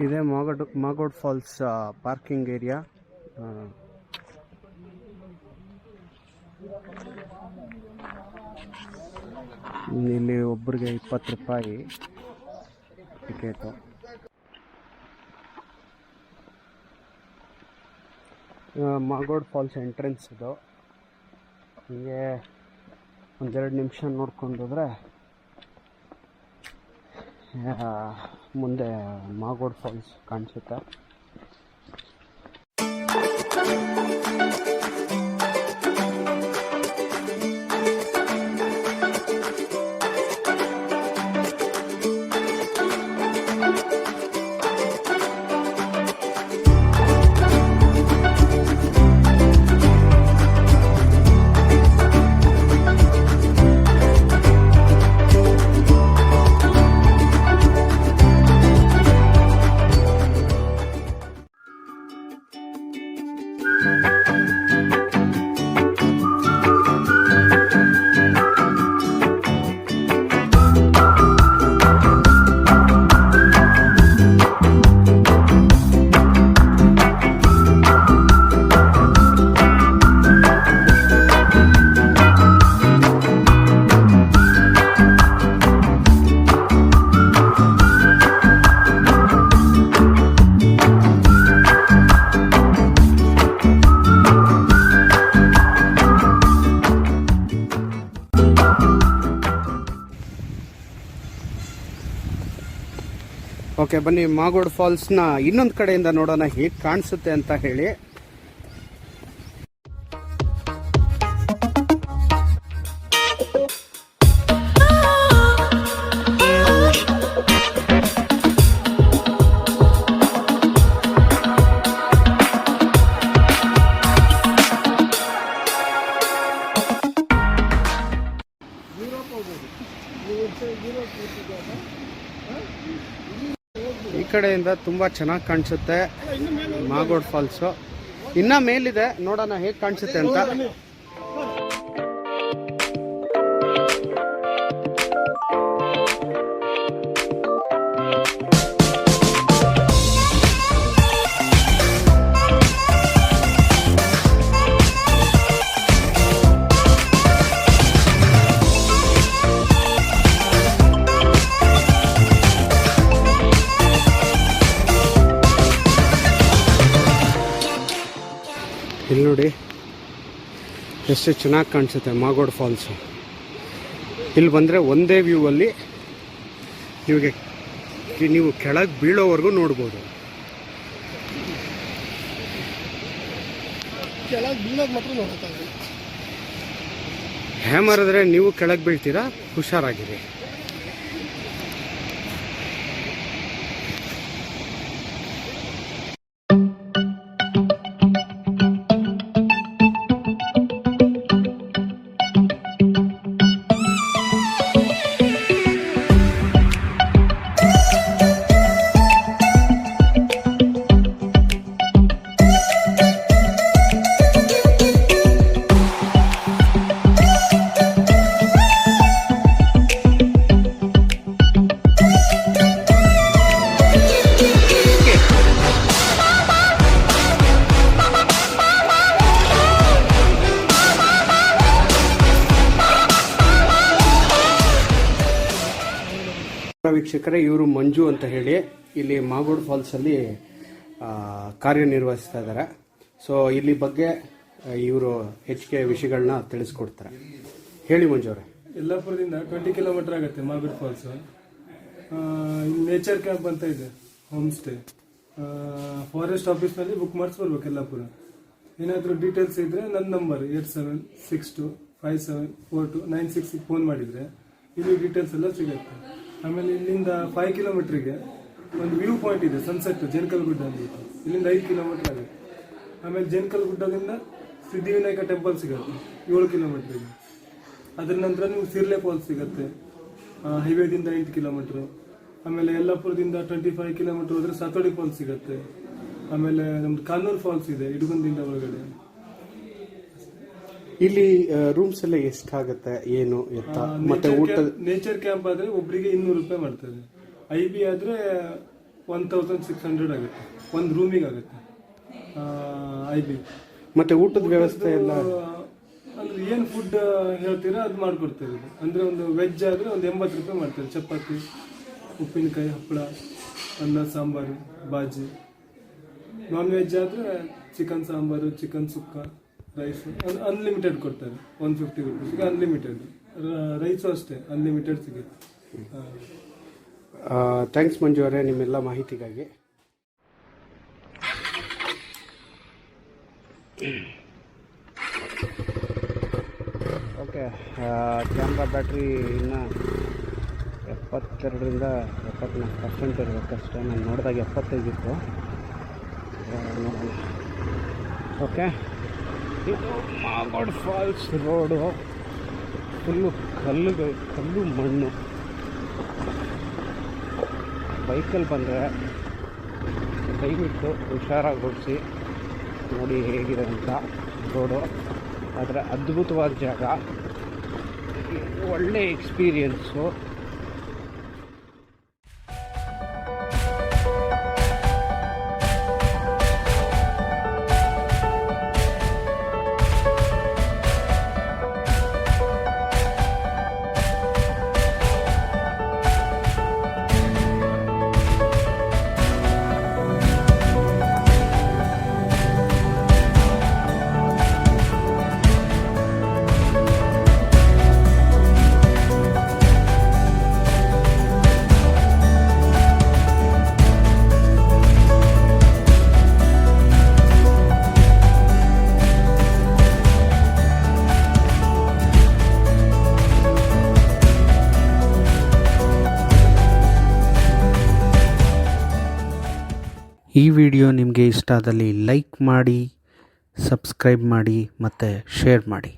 ಇದೆ Magod falls parking area. ಇಲ್ಲಿ ಒಬ್ಬರಿಗೆ 20 ರೂಪಾಯಿ ಟಿಕೆಟು. ಮಾಗೋಡ್ ಫಾಲ್ಸ್ ಎಂಟ್ರೆನ್ಸ್ ಇದು. ಹೀಗೆ ಒಂದೆರಡು ನಿಮಿಷ ನೋಡ್ಕೊಂಡೋದ್ರೆ ಮುಂದೆ ಮಾಗೋಡ್ ಫಾಲ್ಸ್ ಕಾಣಿಸುತ್ತೆ. ಓಕೆ, ಬನ್ನಿ ಮಾಗೋಡ್ ಫಾಲ್ಸ್ನ ಇನ್ನೊಂದು ಕಡೆಯಿಂದ ನೋಡೋಣ ಹೇಗೆ ಕಾಣಿಸುತ್ತೆ ಅಂತ ಹೇಳಿ. ಈ ಕಡೆಯಿಂದ ತುಂಬಾ ಚೆನ್ನಾಗಿ ಕಾಣಿಸುತ್ತೆ ಮಾಗೋಡ್ ಫಾಲ್ಸು. ಇನ್ನ ಮೇಲಿದೆ, ನೋಡೋಣ ಹೇಗೆ ಕಾಣಿಸುತ್ತೆ ಅಂತ. ಇಲ್ಲಿ ನೋಡಿ ಎಷ್ಟು ಚೆನ್ನಾಗಿ ಕಾಣಿಸುತ್ತೆ ಮಾಗೋಡ್ ಫಾಲ್ಸು. ಇಲ್ಲಿ ಬಂದರೆ ಒಂದೇ ವ್ಯೂ ಅಲ್ಲಿ ನೀವು ಕೆಳಗೆ ಬೀಳೋವರೆಗೂ ನೋಡ್ಬೋದು. ಹ್ಯಾಮರ್ ಆದರೆ ನೀವು ಕೆಳಗೆ ಬೀಳ್ತೀರಾ, ಹುಷಾರಾಗಿರಿ. ವೀಕ್ಷಕರೇ, ಇವರು ಮಂಜು ಅಂತ ಹೇಳಿ ಇಲ್ಲಿ ಮಾಗೋಡ್ ಫಾಲ್ಸಲ್ಲಿ ಕಾರ್ಯನಿರ್ವಹಿಸ್ತಾ ಇದ್ದಾರೆ. ಸೊ ಇಲ್ಲಿ ಬಗ್ಗೆ ಇವರು ಹೆಚ್ಚಿಗೆ ವಿಷಯಗಳನ್ನ ತಿಳಿಸ್ಕೊಡ್ತಾರೆ. ಹೇಳಿ ಮಂಜು ಅವರೇ. ಯಲ್ಲಾಪುರದಿಂದ 20 ಕಿಲೋಮೀಟರ್ ಆಗುತ್ತೆ ಮಾಗೋಡ್ ಫಾಲ್ಸ್. ಇಲ್ಲಿ ನೇಚರ್ ಕ್ಯಾಂಪ್ ಅಂತ ಇದೆ, ಹೋಮ್ ಸ್ಟೇ. ಫಾರೆಸ್ಟ್ ಆಫೀಸ್ನಲ್ಲಿ ಬುಕ್ ಮಾಡಿಸ್ಬರ್ಬೇಕು ಯಲ್ಲಾಪುರ. ಏನಾದರೂ ಡೀಟೇಲ್ಸ್ ಇದ್ರೆ ನನ್ನ ನಂಬರ್ 8762574296 ಫೋನ್ ಮಾಡಿದರೆ ಇಲ್ಲಿ ಡೀಟೇಲ್ಸ್ ಎಲ್ಲ ಸಿಗುತ್ತೆ. ಆಮೇಲೆ ಇಲ್ಲಿಂದ 5 ಕಿಲೋಮೀಟ್ರಿಗೆ ಒಂದು ವ್ಯೂ ಪಾಯಿಂಟ್ ಇದೆ, ಸನ್ಸೆಟ್ ಜೇನ್ಕಲ್ ಗುಡ್ಡ ಅಂತ. ಇಲ್ಲಿಂದ 5 ಕಿಲೋಮೀಟರ್ ಆಗುತ್ತೆ. ಆಮೇಲೆ ಜೇನ್ಕಲ್ ಗುಡ್ಡದಿಂದ ಸಿದ್ಧಿವಿನಾಯಕ ಟೆಂಪಲ್ ಸಿಗುತ್ತೆ 7 ಕಿಲೋಮೀಟ್ರಿಗೆ. ಅದ್ರ ನಂತರ ನೀವು ಸಿರ್ಲೆ ಫಾಲ್ಸ್ ಸಿಗುತ್ತೆ ಹೈವೇದಿಂದ 8 ಕಿಲೋಮೀಟ್ರು. ಆಮೇಲೆ ಯಲ್ಲಾಪುರದಿಂದ 25 ಕಿಲೋಮೀಟರ್ ಹೋದ್ರೆ ಸಾತೋಡಿ ಫಾಲ್ಸ್ ಸಿಗುತ್ತೆ. ಆಮೇಲೆ ನಮ್ದು ಕಾನೂರ್ ಫಾಲ್ಸ್ ಇದೆ ಇಡಗುಂದಿಂದ ಒಳಗಡೆ. ಇಲ್ಲಿ ರೂಮ್ಸ್ ಎಲ್ಲ ಎಷ್ಟಾಗುತ್ತೆ, ಏನು ಎತ್ತ, ಮತ್ತೆ ಊಟ? ನೇಚರ್ ಕ್ಯಾಂಪ್ ಆದ್ರೆ ಒಬ್ಬರಿಗೆ 200 ರೂಪಾಯಿ ಮಾಡ್ತದೆ. IB ಆದ್ರೆ 1600 ಆಗುತ್ತೆ, ಒಂದು ರೂಮಿಗೆ ಆಗುತ್ತೆ. IB ಮತ್ತು ಊಟದ ವ್ಯವಸ್ಥೆ ಎಲ್ಲ ಅಂದ್ರೆ ಏನು ಫುಡ್ ಹೇಳ್ತೀರಾ ಅದು ಮಾಡ್ಕೊಡ್ತಾರೆ. ಅಂದರೆ ಒಂದು ವೆಜ್ ಆದರೆ ಒಂದು 80 ರೂಪಾಯಿ ಮಾಡ್ತಾರೆ. ಚಪಾತಿ, ಉಪ್ಪಿನಕಾಯಿ, ಹಪ್ಪಳ, ಅನ್ನ, ಸಾಂಬಾರು, ಬಾಜಿ. ನಾನ್ ವೆಜ್ ಆದರೆ ಚಿಕನ್ ಸಾಂಬಾರು, ಚಿಕನ್ ಸುಕ್ಕ, ರೈಸ್ ಅನ್ಲಿಮಿಟೆಡ್ ಕೊಡ್ತಾರೆ. 150 ರುಪೀಸ್ಗೆ ಅನ್ಲಿಮಿಟೆಡ್. ರೈಸು ಅಷ್ಟೇ ಅನ್ಲಿಮಿಟೆಡ್ ಸಿಗುತ್ತೆ. ಥ್ಯಾಂಕ್ಸ್ ಮಂಜು ಅವರೇ ನಿಮ್ಮೆಲ್ಲ ಮಾಹಿತಿಗಾಗಿ. ಓಕೆ, ಕ್ಯಾಮ್ರಾ ಬ್ಯಾಟ್ರಿ ಇನ್ನು 72ರಿಂದ 74% ಇರಬೇಕಷ್ಟೇ. ನಾನು ನೋಡಿದಾಗ 75 ಇತ್ತು. ನೋಡೋಣ. ಓಕೆ, ಇದು ಮಾಗೋಡ್ ಫಾಲ್ಸ್ ರೋಡು ಫುಲ್ಲು ಕಲ್ಲು ಮಣ್ಣು. ಬೈಕಲ್ಲಿ ಬಂದರೆ ದಯವಿಟ್ಟು ಹುಷಾರಾಗಿ ಓಡಿಸಿ. ನೋಡಿ ಹೇಗಿದೆ ಅಂತ ರೋಡು. ಆದರೆ ಅದ್ಭುತವಾದ ಜಾಗ, ಒಳ್ಳೆ ಎಕ್ಸ್ಪೀರಿಯನ್ಸು. ಈ ವಿಡಿಯೋ ನಿಮಗೆ ಇಷ್ಟ ಆದಲ್ಲಿ ಲೈಕ್ ಮಾಡಿ, ಸಬ್ಸ್ಕ್ರೈಬ್ ಮಾಡಿ ಮತ್ತು ಶೇರ್ ಮಾಡಿ.